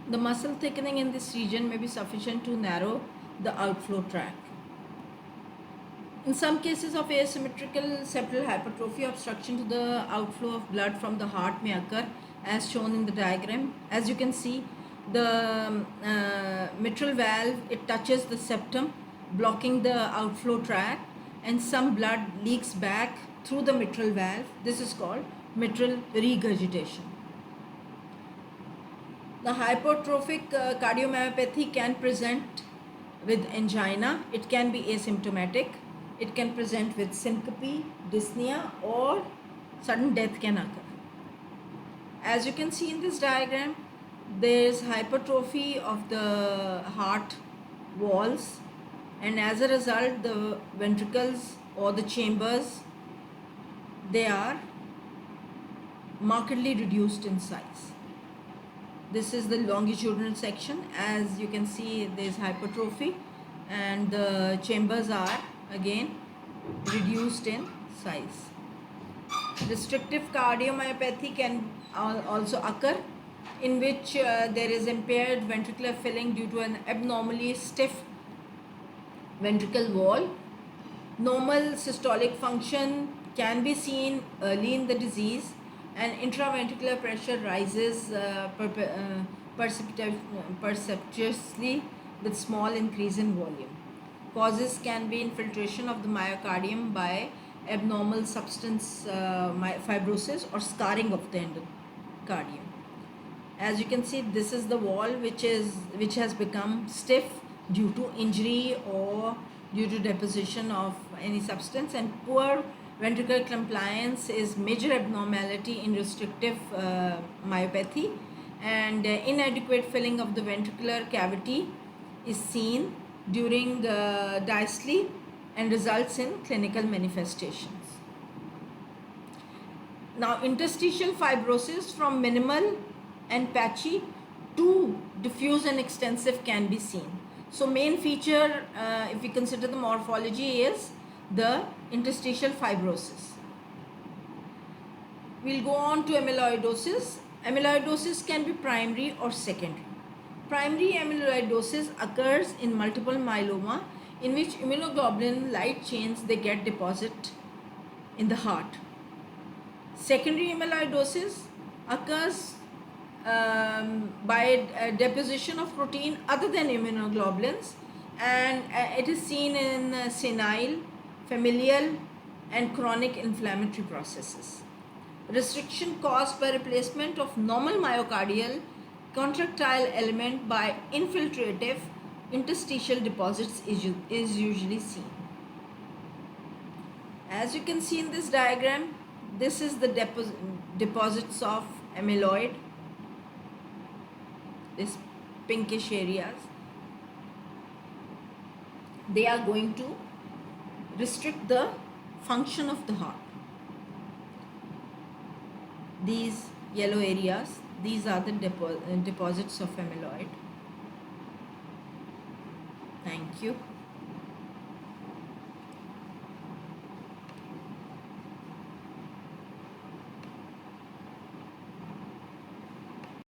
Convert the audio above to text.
The muscle thickening in this region may be sufficient to narrow the outflow tract. In some cases of asymmetrical septal hypertrophy, obstruction to the outflow of blood from the heart may occur, as shown in the diagram. As you can see, the mitral valve, it touches the septum, blocking the outflow tract, and some blood leaks back through the mitral valve. This is called mitral regurgitation. The hypertrophic cardiomyopathy can present with angina. It can be asymptomatic. It can present with syncope, dyspnea, or sudden death can occur. As you can see in this diagram, there is hypertrophy of the heart walls, and as a result the ventricles or the chambers, they are markedly reduced in size. This is the longitudinal section. As you can see, there is hypertrophy and the chambers are again reduced in size. Restrictive cardiomyopathy can also occur, in which there is impaired ventricular filling due to an abnormally stiff ventricle wall. Normal systolic function can be seen early in the disease, and intraventricular pressure rises perceptuously with small increase in volume. Causes can be infiltration of the myocardium by abnormal substance fibrosis or scarring of the endocardium. As you can see, this is the wall which has become stiff due to injury or due to deposition of any substance, and poor ventricular compliance is major abnormality in restrictive myopathy, and inadequate filling of the ventricular cavity is seen during diastole and results in clinical manifestations. Now, interstitial fibrosis from minimal and patchy to diffuse and extensive can be seen. So main feature, if we consider the morphology, is the interstitial fibrosis. We'll go on to amyloidosis. Amyloidosis can be primary or secondary. Primary amyloidosis occurs in multiple myeloma, in which immunoglobulin light chains, they get deposit in the heart. Secondary amyloidosis occurs by deposition of protein other than immunoglobulins, and it is seen in senile, familial, and chronic inflammatory processes. Restriction caused by replacement of normal myocardial contractile element by infiltrative interstitial deposits is usually seen. As you can see in this diagram, this is the deposits of amyloid, this pinkish areas. They are going to restrict the function of the heart. These yellow areas, these are the deposits of amyloid. Thank you.